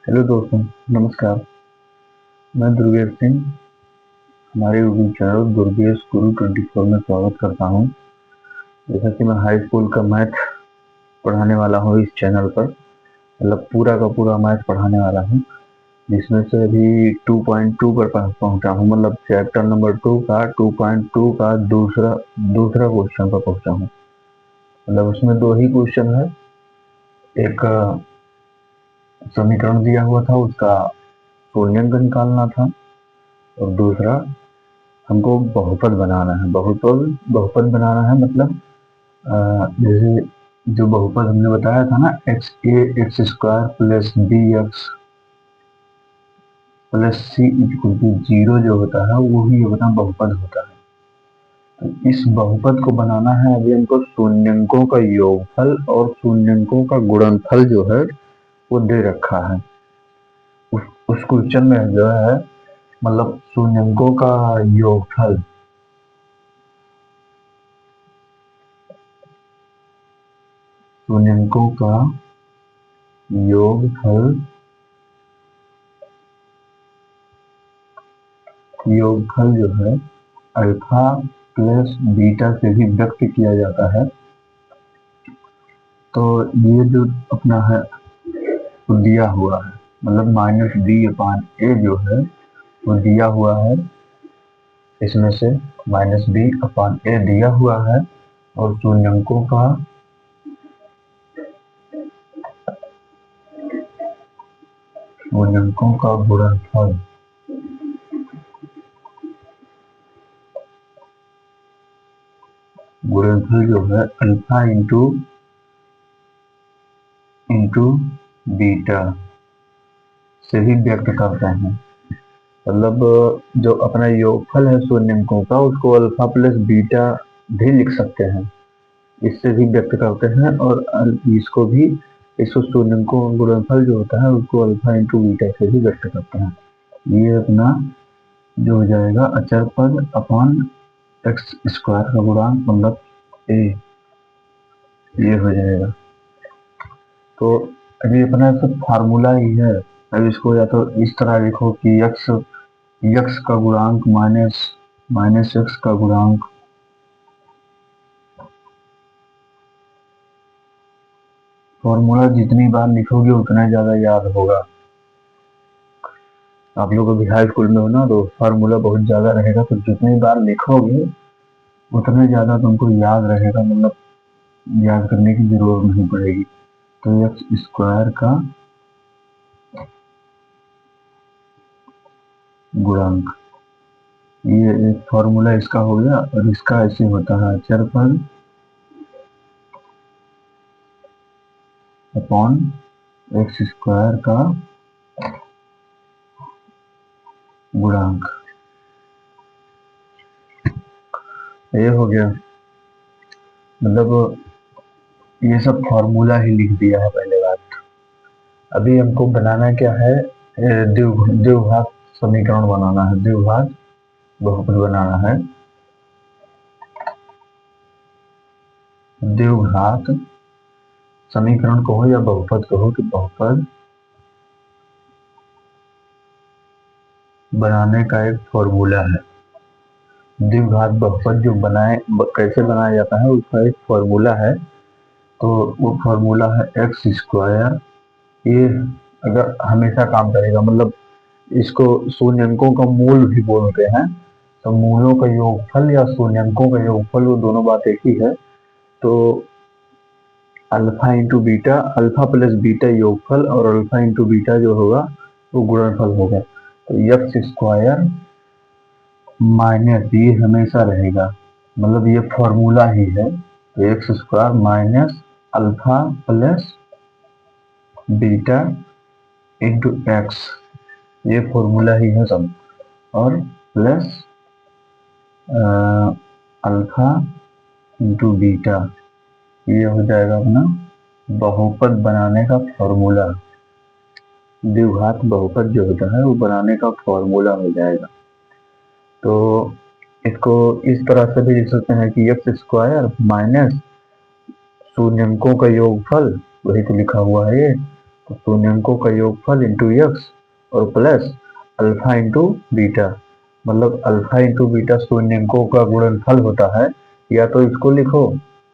Hello दोस्तों, नमस्कार। मैं दुर्गेश सिंह हमारे यूट्यूब चैनल दुर्गेश गुरु 24 में स्वागत करता हूं। जैसा कि मैं हाई स्कूल का मैथ पढ़ाने वाला हूं इस चैनल पर, मतलब पूरा का पूरा मैथ पढ़ाने वाला हूं, जिसमें से अभी 2.2 पर पहुंचा हूं। मतलब चैप्टर नंबर 2 का 2.2 का दूसरा दूसरा क्वेश्चन पर पहुंचा हूं। मतलब उसमें दो ही क्वेश्चन है। एक समीकरण दिया हुआ था, उसका पूर्णांक निकालना था, और दूसरा हमको बहुपद बनाना है। बहुपद बहुपद बनाना है, मतलब जैसे जो बहुपद हमने बताया था ना, x a x square plus b x plus c equal to 0 जो होता है वो ही अपना बहुपद होता है। तो इस बहुपद को बनाना है। अभी हमको शून्यंकों का योगफल और शून्यंकों का गुणनफल जो है वो दे रखा है। उस क्वेश्चन में जो है, मतलब शून्यंकों का योगफल, शून्यंकों का योगफल योगफल जो है अल्फा प्लस बीटा से भी व्यक्त किया जाता है। तो ये जो अपना है वो दिया हुआ है, मतलब माइनस बी अपान ए जो है वो दिया हुआ है। इसमें से माइनस बी अपान ए दिया हुआ है, और शून्यंकों का गुणनफल गुणनफल जो है अल्फा इंटू बीटा से ही व्यक्त करते हैं। मतलब जो अपना योगफल है शून्यंकों का, उसको अल्फा प्लस बीटा भी लिख सकते हैं, इससे भी व्यक्त करते हैं। और इसको भी, इसको शून्यंकों का गुणनफल जो होता है उसको अल्फा इंटू बीटा से भी व्यक्त करते हैं। ये अपना जो हो जाएगा अचर पद अपॉन एक्स स्क्वायर का गुणांक, मतलब ए, ये हो जाएगा। तो अभी अपना सब फार्मूला ही है। अब इसको या तो इस तरह लिखो कि यक्स यक्स का गुणांक माइनस माइनस एक्स का गुणांक, फॉर्मूला जितनी बार लिखोगे उतना ज्यादा याद होगा। आप लोग अभी हाई स्कूल में हो ना, तो फार्मूला बहुत ज्यादा रहेगा, तो जितनी बार लिखोगे उतने ज्यादा तुमको याद रहेगा। मतलब याद करने की जरूरत नहीं पड़ेगी। तो एक्स स्क्वायर का गुणांक, ये एक फॉर्मूला इसका हो गया। और इसका ऐसे होता है अचर पद अपॉन एक्स स्क्वायर का गुणांक, ये हो गया। मतलब ये सब फॉर्मूला ही लिख दिया है पहले बात। अभी हमको बनाना क्या है, द्विघात समीकरण बनाना है, द्विघात बहुपद बनाना है। द्विघात समीकरण कहो या बहुपद कहो, कि बहुपद बनाने का एक फॉर्मूला है। द्विघात बहुपद जो कैसे बनाया जाता है उसका एक फॉर्मूला है। तो वो फॉर्मूला है एक्स स्क्वायर। ये अगर हमेशा काम करेगा, मतलब इसको शून्यंकों का मूल भी बोलते हैं। तो मूलों का योगफल या शून्यंकों का योगफल, वो दोनों बात एक ही है। तो alpha into beta, alpha plus beta योगफल, और अल्फा इंटू बीटा जो होगा वो गुणनफल होगा। तो एक्स स्क्वायर माइनस, ये हमेशा रहेगा, मतलब ये फॉर्मूला ही है। तो x square minus alpha plus beta into x, ये फॉर्मूला ही है सब। और प्लस अल्फा इंटू बीटा, ये हो जाएगा अपना बहुपद बनाने का फॉर्मूला। द्विघात बहुपद जो होता है वो बनाने का फॉर्मूला हो जाएगा। तो इसको इस तरह से भी लिख सकते हैं कि एक्स स्क्वायर माइनस शून्यंकों का योगफल, वही तो लिखा हुआ है ये। तो शून्यंकों का योगफल इंटू एक्स और प्लस अल्फा इंटू बीटा, मतलब अल्फा इंटू बीटा शून्यंकों का गुणनफल होता है। या तो इसको लिखो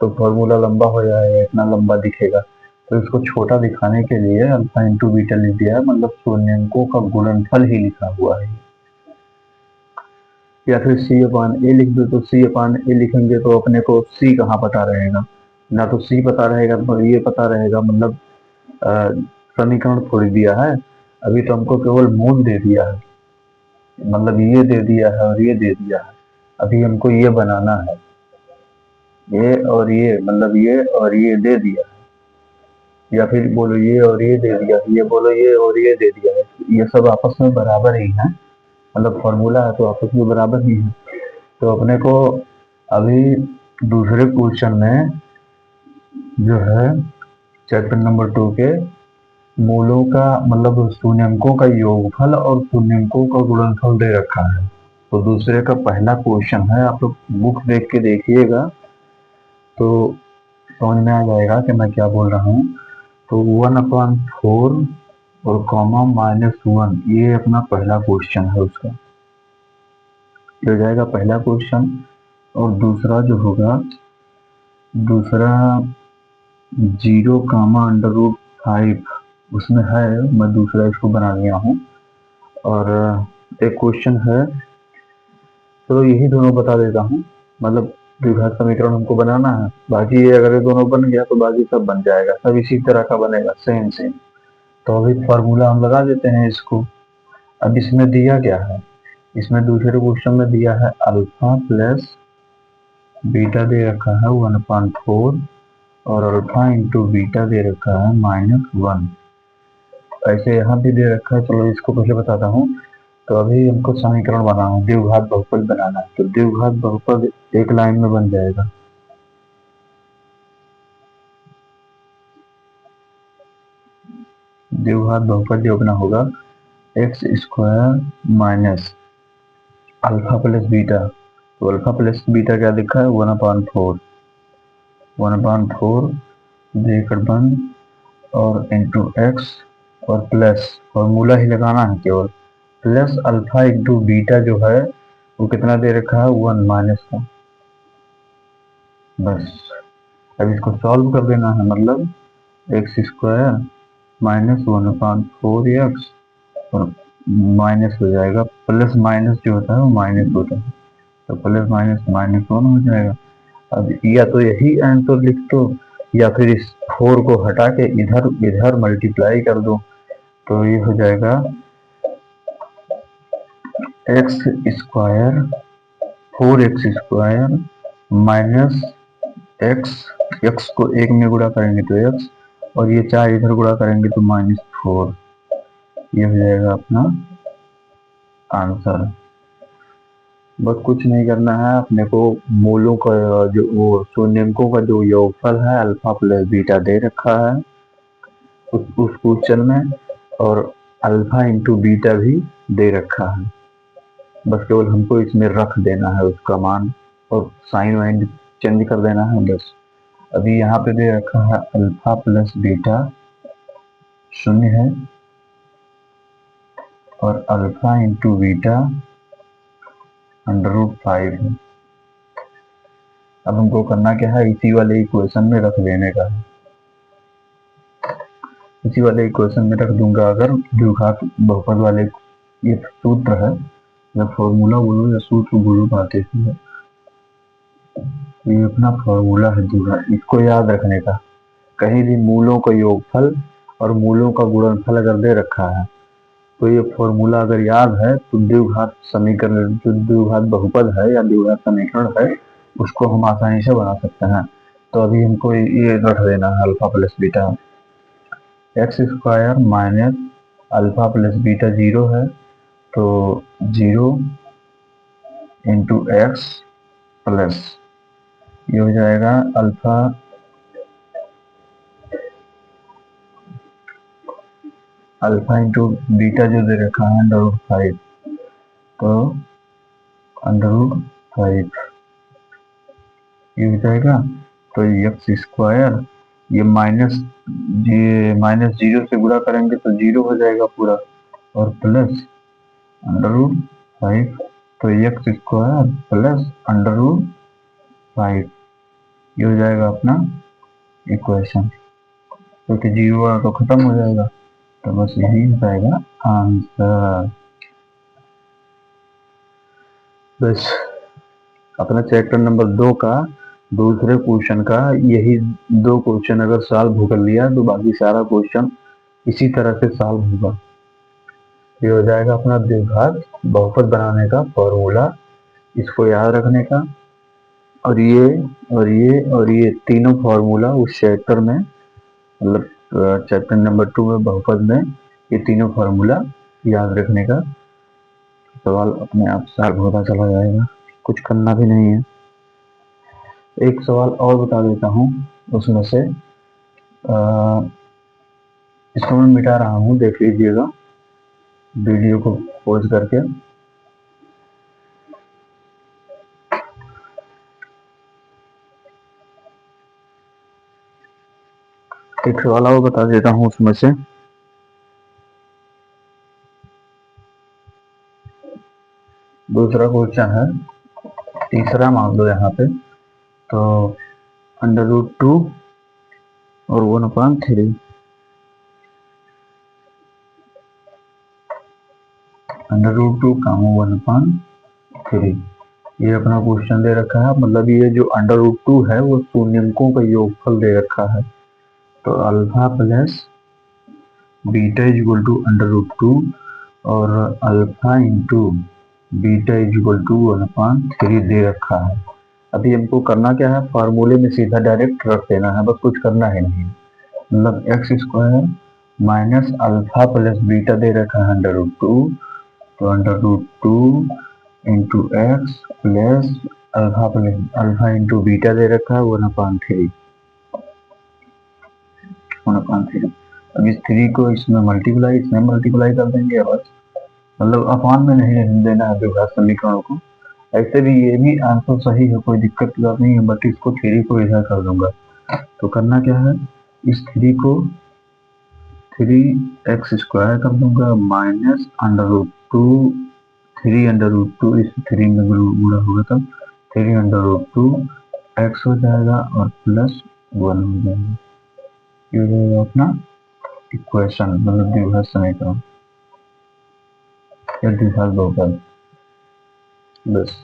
तो फॉर्मूला लंबा हो जाएगा, इतना लंबा दिखेगा, तो इसको छोटा दिखाने के लिए अल्फा इंटू बीटा लिख दिया है, मतलब शून्यंकों का गुणनफल ही लिखा हुआ है। या फिर सी अपान ए लिख दो, तो सी अपान ए लिखेंगे तो अपने को सी कहाँ पता रहेगा, ना तो सी पता रहेगा तो ये पता रहेगा, मतलब समीकरण थोड़ी दिया है, अभी तो हमको केवल मूल दे दिया है, मतलब ये दे दिया है और ये दे दिया है, अभी हमको ये बनाना है, ये और ये, मतलब ये और ये दे दिया है, या फिर बोलो ये और ये दे दिया, ये बोलो ये और ये दे दिया है, ये सब आपस में बराबर ही है, मतलब फॉर्मूला है तो आपस में बराबर ही है। तो अपने को अभी दूसरे क्वेश्चन में जो है चैप्टर नंबर 2 के मूलों का, मतलब शून्यंकों का योगफल और शून्यंकों का गुणनफल दे रखा है। तो दूसरे का पहला क्वेश्चन है, आप लोग बुक देख के देखिएगा तो समझ में आ जाएगा कि मैं क्या बोल रहा हूँ। तो 1/4 और कॉमा -1, ये अपना पहला क्वेश्चन है उसका, ये हो जाएगा पहला क्वेश्चन। और दूसरा जो होगा, दूसरा 0, √5, उसमें है, मैं दूसरा इसको बना लिया हूँ। और एक क्वेश्चन है, तो यही दोनों बता देता हूँ, मतलब द्विघात समीकरण हमको बनाना है, बाकी ये अगर ये दोनों बन गया तो बाकी सब बन जाएगा, सब इसी तरह का बनेगा, सेम सेम। तो अभी फार्मूला हम लगा देते हैं इसको। अब इसमें दिया क्या है, इसमें दूसरे क्वेश्चन में दिया है अल्फा प्लस बीटा दे रखा है 1/4 और अल्फा इंटू बीटा दे रखा है -1, ऐसे यहाँ भी दे रखा है। चलो इसको पहले बताता हूँ। तो अभी हमको समीकरण बनाना है, द्विघात बहुपद बनाना है, तो द्विघात बहुपद एक लाइन में बन जाएगा। द्विघात बहुपद जो अपना होगा x² minus alpha plus beta, तो अल्फा प्लस बीटा क्या लिखा है 1/4, 1/4 ब्रैकेट बंद और इंटू एक्स और प्लस, फॉर्मूला ही लगाना है केवल, प्लस अल्फा इंटू बीटा जो है वो कितना दे रखा है 1 माइनस का, बस। अब इसको सॉल्व कर देना है, मतलब x² माइनस 1/4x और माइनस हो जाएगा, प्लस माइनस जो होता है वो माइनस होता है, तो प्लस माइनस -1 हो जाएगा। अब या तो यही आंसर लिख दो या फिर इस 4 को हटा के इधर इधर मल्टीप्लाई कर दो, तो ये हो जाएगा x² 4x² minus x, x को 1 में गुणा करेंगे तो x, और ये 4 इधर गुणा करेंगे तो -4, ये हो जाएगा अपना आंसर। बस कुछ नहीं करना है अपने को, मूलों का जो वो शून्यंकों का जो योगफल है अल्फा प्लस बीटा दे रखा है उस क्वेश्चन में, और अल्फा इंटू बीटा भी दे रखा है, बस केवल हमको इसमें रख देना है उसका मान और साइन वाइन चेंज कर देना है बस। अभी यहाँ पे दे रखा है अल्फा प्लस बीटा 0 है और अल्फा इंटू बीटा √5 है। अब हमको करना क्या है, इसी वाले इक्वेशन में रख देने का है, इसी वाले इक्वेशन में रख दूंगा। अगर द्विघात बहुपद वाले, ये सूत्र है, या फॉर्मूला बोलो या सूत्र बोलो, बात ऐसी है, ये अपना फॉर्मूला है द्विघात, इसको याद रखने का। कहीं भी मूलों का योगफल और मूलों का गुणनफल अगर दे रखा है तो ये फॉर्मूला अगर याद है तो द्विघात समीकरण, जो द्विघात बहुपद है या द्विघात समीकरण है, उसको हम आसानी से बना सकते हैं। तो अभी हमको ये रख देना है alpha plus beta, x² minus alpha plus beta 0 है, तो 0 इंटू एक्स प्लस, ये हो जाएगा अल्फा अल्फा इंटू बीटा जो दे रखा है √5, तो √5 ये हो जाएगा, तो x² ये माइनस जीरो से गुणा करेंगे तो जीरो हो जाएगा पूरा, और प्लस अंडर रूट 5, तो x square plus under root 5, ये हो जाएगा अपना इक्वेशन। क्योंकि जीरो आ तो खत्म हो जाएगा, तो बस यही हो जाएगा आंसर। बस अपना चैप्टर नंबर 2 का दूसरे क्वेश्चन का यही 2 क्वेश्चन अगर सॉल्व कर लिया तो बाकी सारा क्वेश्चन इसी तरह से सॉल्व होगा। ये हो जाएगा अपना द्विघात बहुपद बनाने का फॉर्मूला, इसको याद रखने का। और ये तीनों फॉर्मूला उस चैप्टर में, मतलब चैप्टर नंबर 2 में बहुपद में ये तीनों फॉर्मूला याद रखने का। सवाल अपने आप सॉल्व होता चला जाएगा, कुछ करना भी नहीं है। एक सवाल और बता देता हूँ उसमें से, इसको मैं मिटा रहा हूँ, देख लीजिएगा वीडियो को पॉज करके। एक सवाल और बता देता हूँ उसमें से, दूसरा क्वेश्चन है, तीसरा मान लो यहाँ पे, तो अंडर रूट 2 और 1/3, अंडर रूट 2 कामा 1/3, ये अपना क्वेश्चन दे रखा है। मतलब ये जो अंडर रूट 2 है वो शून्यंकों का योगफल दे रखा है। तो alpha plus beta is equal to under root 2 और alpha into beta is equal to 1/3 दे रखा है। अभी हमको करना क्या है, फार्मूले में सीधा डायरेक्ट रख देना है, बस कुछ करना है नहीं। मतलब x square minus alpha plus beta दे रखा है अंडर रूट 2, तो under root 2 into x plus alpha into beta दे रखा है 1/3। अब इस 3 को इसमें मल्टीप्लाई कर देंगे बस, मतलब अपान में नहीं देना है द्विघात समीकरणों को। ऐसे भी ये भी आंसर सही है, कोई दिक्कत की बात नहीं है, बट इसको 3 को इधर कर दूंगा। तो करना क्या है, इस 3 को 3x स्क्वायर कर दूंगा minus under root 2, 3 under root 2, इस 3 में गुणा होगा तब 3 अंडर रूट 2 x हो जाएगा और प्लस 1 हो जाएगा। ये हो जाएगा अपना इक्वेशन, मतलब द्विघात समीकरण या द्विघात बहुपद। बस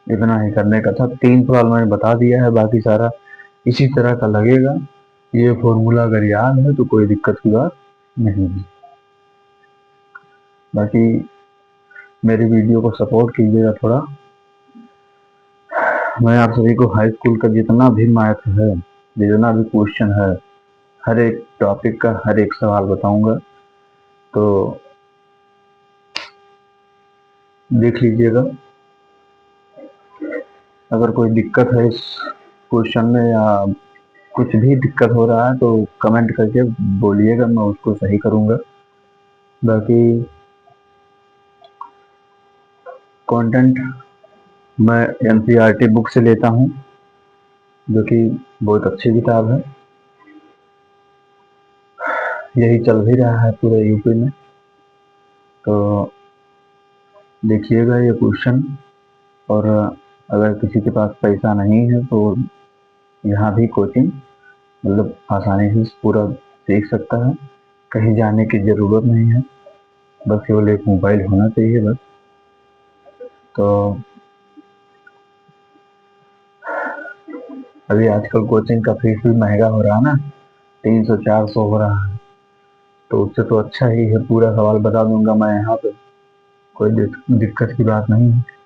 इतना ही करने का था। 3 सवाल मैंने बता दिया है, बाकी सारा इसी तरह का लगेगा। ये फॉर्मूला अगर याद है तो कोई दिक्कत की बात नहीं है। बाकी मेरी वीडियो को सपोर्ट कीजिएगा थोड़ा। मैं आप सभी को हाई स्कूल का जितना भी मैथ है, जितना भी क्वेश्चन है, हर एक टॉपिक का हर एक सवाल बताऊंगा, तो देख लीजिएगा। अगर कोई दिक्कत है इस क्वेश्चन में या कुछ भी दिक्कत हो रहा है तो कमेंट करके बोलिएगा, मैं उसको सही करूंगा। बाकी कंटेंट मैं एनसीईआरटी बुक से लेता हूं, जो कि बहुत अच्छी किताब है। यही चल भी रहा है पूरे यूपी में, तो देखिएगा ये क्वेश्चन। और अगर किसी के पास पैसा नहीं है तो यहाँ भी कोचिंग मतलब आसानी से पूरा सीख सकता है, कहीं जाने की ज़रूरत नहीं है, बस केवल एक मोबाइल होना चाहिए बस। तो अभी आजकल कोचिंग का फीस भी महंगा हो रहा है ना, 300-400 हो रहा है, तो उससे तो अच्छा ही है पूरा सवाल बता दूंगा मैं यहाँ पे, कोई दिक्कत की बात नहीं है।